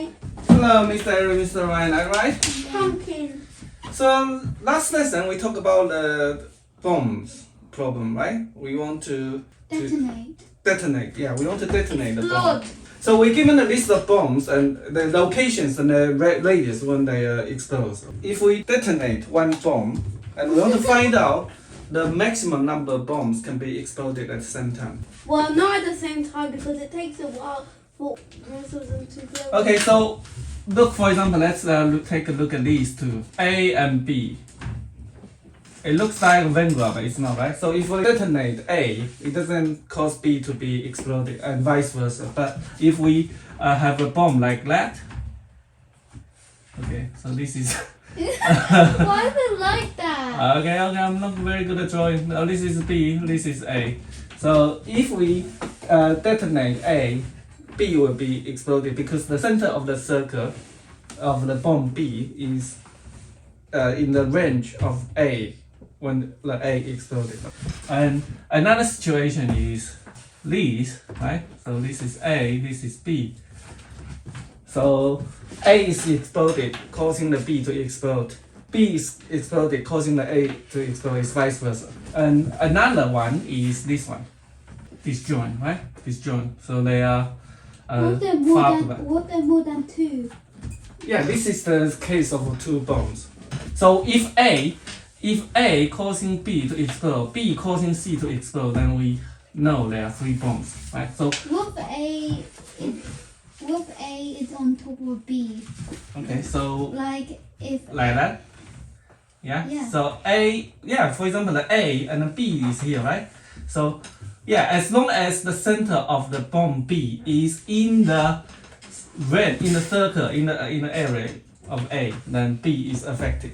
Hi. Hello, Mr. Eric, Mr. Ryan, alright? Pumpkin. So last lesson we talked about the bombs problem, right? We want to detonate. Yeah, we want to detonate the bomb. So we're given a list of bombs and the locations and the radius when they explode. If we detonate one bomb and we want to find out the maximum number of bombs can be exploded at the same time. Well, not at the same time because it takes a while for most of them to go. Okay, so look, for example, let's take a look at these two, A and B. It looks like a Venn graph, but it's not, right? So if we detonate A, it doesn't cause B to be exploded and vice versa. But if we have a bomb like that, okay, so this is... Why is it like that? Okay, I'm not very good at drawing. No, this is B, this is A. So if we detonate A, B will be exploded because the center of the circle of the bomb B is in the range of A when the A exploded. And another situation is this, right? So this is A, this is B. So A is exploded, causing the B to explode. B is exploded, causing the A to explode, is vice versa. And another one is this one, this joint, right? This joint. So they are What they're more than two? Yeah, this is the case of two bombs. So if A causing B to explode, B causing C to explode, then we know there are three bombs, right? So What A is on top of B? okay, so Like that. Yeah? Yeah. So A, yeah, for example, the A and the B is here, right? So yeah, as long as the center of the bomb B is in the circle, in the area of A, then B is affected.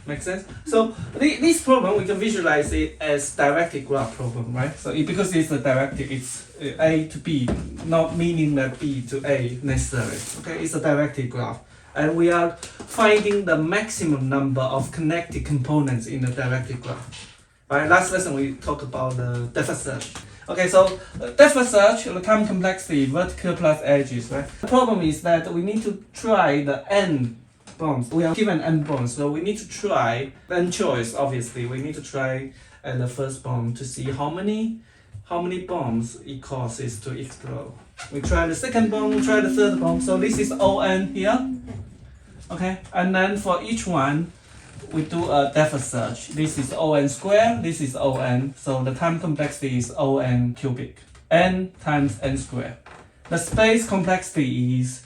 Make sense? So this problem we can visualize it as directed graph problem, right? So because it's a directed, it's A to B, not meaning that B to A necessarily. Okay, it's a directed graph, and we are finding the maximum number of connected components in the directed graph. Right? Last lesson we talked about the depth search. Okay, so depth search, the time complexity, vertical plus edges, right? The problem is that we need to try the n bombs. We are given n bombs, so we need to try n choice. Obviously, we need to try the first bomb to see how many bombs it causes to explode. We try the second bomb, we try the third bomb. So this is On here. Okay, and then for each one, we do a depth search. This is On square, this is On. So the time complexity is On cubic. N times n square. The space complexity is,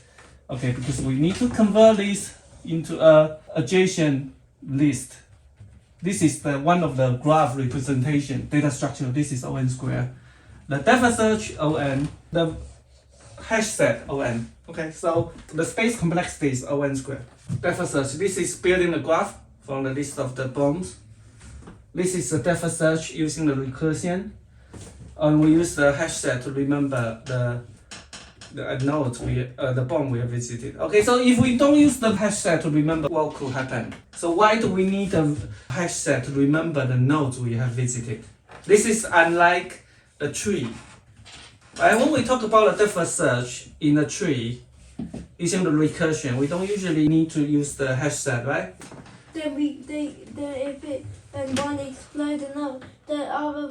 okay, because we need to convert this into a adjacent list. This is the one of the graph representation, data structure. This is On square. The depth search On, the hash set On. Okay, so the space complexity is On square. Depth search, this is building the graph from the list of the bombs. This is the depth search using the recursion. And we use the hash set to remember the nodes the bomb we have visited. Okay, so if we don't use the hash set to remember what could happen, so why do we need a hash set to remember the nodes we have visited? This is unlike the tree. Right? When we talk about a depth search in a tree, using the recursion, we don't usually need to use the hash set, right? Then one explodes another, the other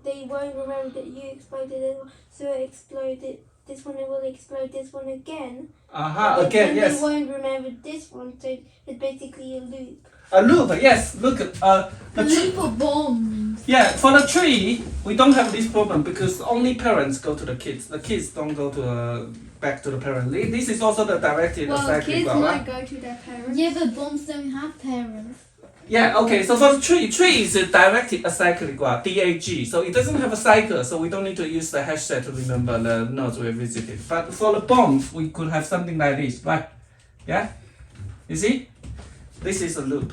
they won't remember that you exploded it, so it exploded. This one, it will explode this one again. Again, yes. They won't remember this one, so it's basically a loop. A loop, yes. Look, A loop of bombs. yeah, for the tree, we don't have this problem because only parents go to the kids. The kids don't go to back to the parents. This is also the directed cyclic kids graph, might right? go to their parents. Yeah, but bombs don't have parents. Yeah, okay, so for the tree is a directed acyclic graph, DAG. So it doesn't have a cycle, so we don't need to use the hash set to remember the nodes we visited. But for the bombs, we could have something like this, right? Yeah? You see? This is a loop.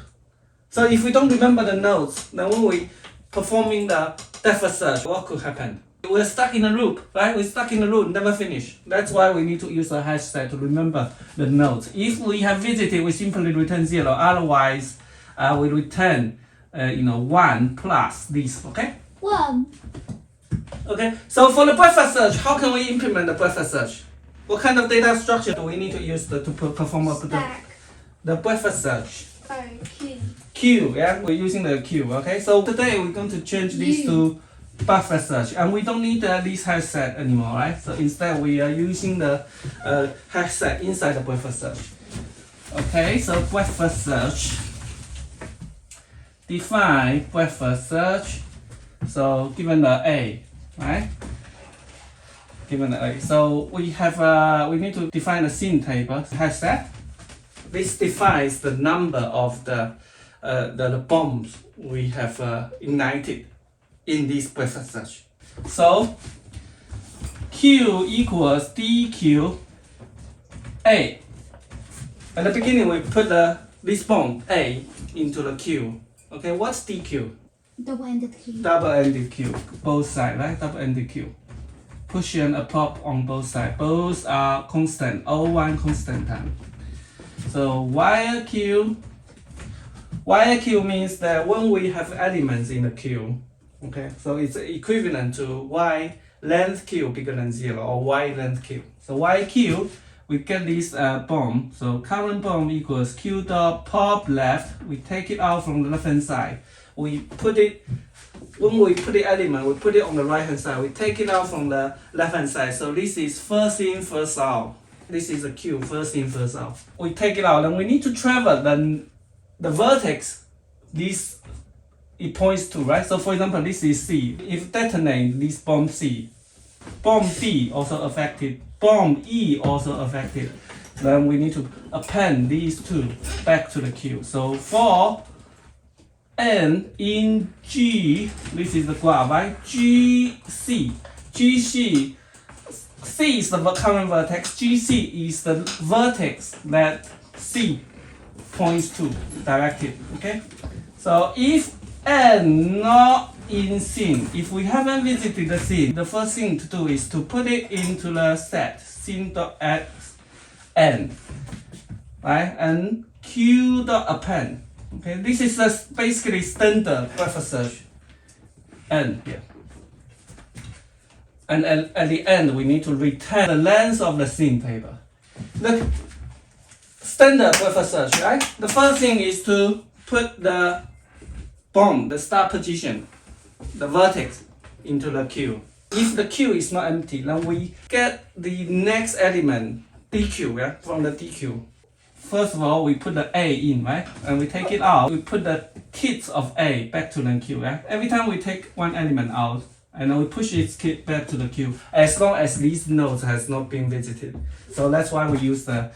So if we don't remember the nodes, then when we performing the depth search, what could happen? We're stuck in a loop, right? We're stuck in a loop, never finish. That's why we need to use a hash set to remember the nodes. If we have visited, we simply return 0. Otherwise, we return 1 plus this, okay? 1. Okay, so for the breadth search, how can we implement the breadth search? What kind of data structure do we need to use to perform Stack. the breakfast search? Oh, Q. Q, yeah, we're using the Q, okay? So today we're going to change these to breakfast search, and we don't need this hash set anymore, right? So instead we are using the hash set inside the breakfast search. Okay, so breakfast search. Define breakfast search. So given the A, right? Given the A. So we have we need to define a scene table hash set. This defines the number of the bombs we have ignited in this breakfast search. So Q equals DQ A. At the beginning we put this bomb A into the Q. Okay, what's DQ? Double-ended Q. Double-ended Q, both sides, right? Double-ended Q. Pushing a pop on both sides. Both are constant, O1 constant time. So wire Q means that when we have elements in the Q, okay, so it's equivalent to Y length Q bigger than 0 or Y length Q. So YQ, we get this bomb. So current bomb equals Q dot pop left. We take it out from the left hand side. We put it, when we put the element, we put it on the right hand side. We take it out from the left hand side. So this is first in, first out. This is a Q, first in, first out. We take it out and we need to travel the vertex this it points to, right? So for example, this is C. If detonate this bomb C, bomb B also affected, bomb E also affected, then we need to append these two back to the Q. So for N in G, this is the graph, right? GC, C is the current vertex, GC is the vertex that C points to, directed, okay? So if N not in scene, if we haven't visited the scene, the first thing to do is to put it into the set, scene.add N, right? And Q.append, okay? This is basically standard breakfast search, N here. And at the end, we need to return the length of the scene table. Look, standard breakfast search, right? The first thing is to put the bomb, the start position, the vertex, into the queue. If the queue is not empty, then we get the next element, DQ, yeah, from the DQ. First of all, we put the A in, right? And we take it out. We put the kids of A back to the queue, right? Every time we take one element out, and then we push its kid back to the queue, as long as these nodes has not been visited. So that's why we use the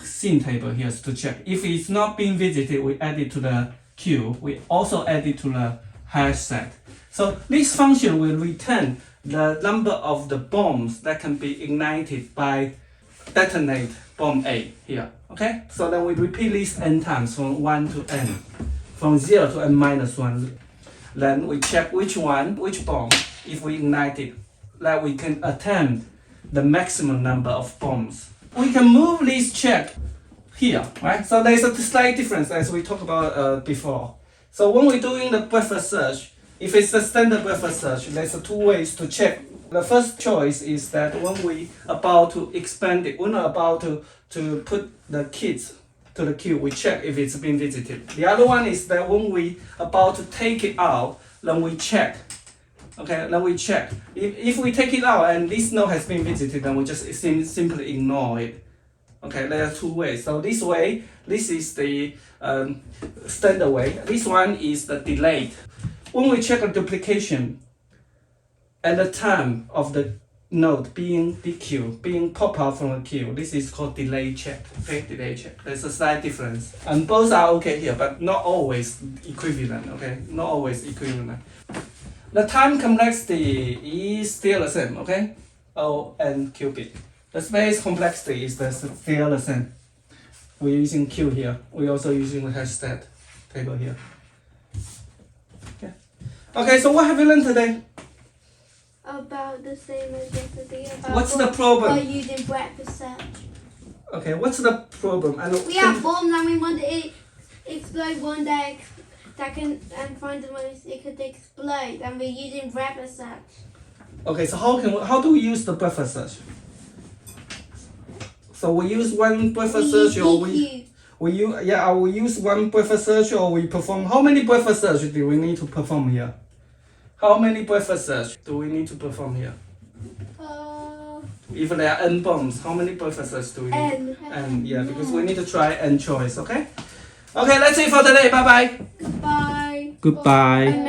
scene table here to check. If it's not being visited, we add it to the queue. We also add it to the hash set. So this function will return the number of the bombs that can be ignited by detonate bomb A here. Okay? So then we repeat this n times from 1 to n, from 0 to n minus 1. Then we check which bomb, if we ignite it, that we can attempt the maximum number of bombs. We can move this check here, right? So there's a slight difference as we talked about before. So when we're doing the breakfast search, if it's a standard breakfast search, there's two ways to check. The first choice is that when we about to expand it, we're not about to put the kids to the queue, we check if it's been visited. The other one is that when we about to take it out, then we check. Okay, then we check. If we take it out and this node has been visited, then we just simply ignore it. Okay, there are two ways. So this way, this is the standard way. This one is the delayed. When we check a duplication, at the time of the node being DQ, being pop out from the queue, this is called delay check. Okay, delay check. There's a slight difference. And both are okay here, but not always equivalent. Okay, not always equivalent. The time complexity is still the same. Okay, O n qubit. The space complexity is still the same. We're using Q here. We're also using the hash stat table here. Okay. Okay, so what have you learned today? About the same as yesterday. What's the problem? By using breakfast search. Okay, what's the problem? We have bombs and we want to explode one that can and find the most it could explode, and we're using breakfast search. Okay, so how do we use the breakfast search? So we use one breakfast search or I will use one breakfast search or we perform. How many breakfast search do we need to perform here? How many breakfast search do we need to perform here? If there are n bombs, how many breakfast search do we need? N, yeah, because we need to try n choice, okay? Okay, that's it for today. Bye bye. Goodbye. Goodbye. And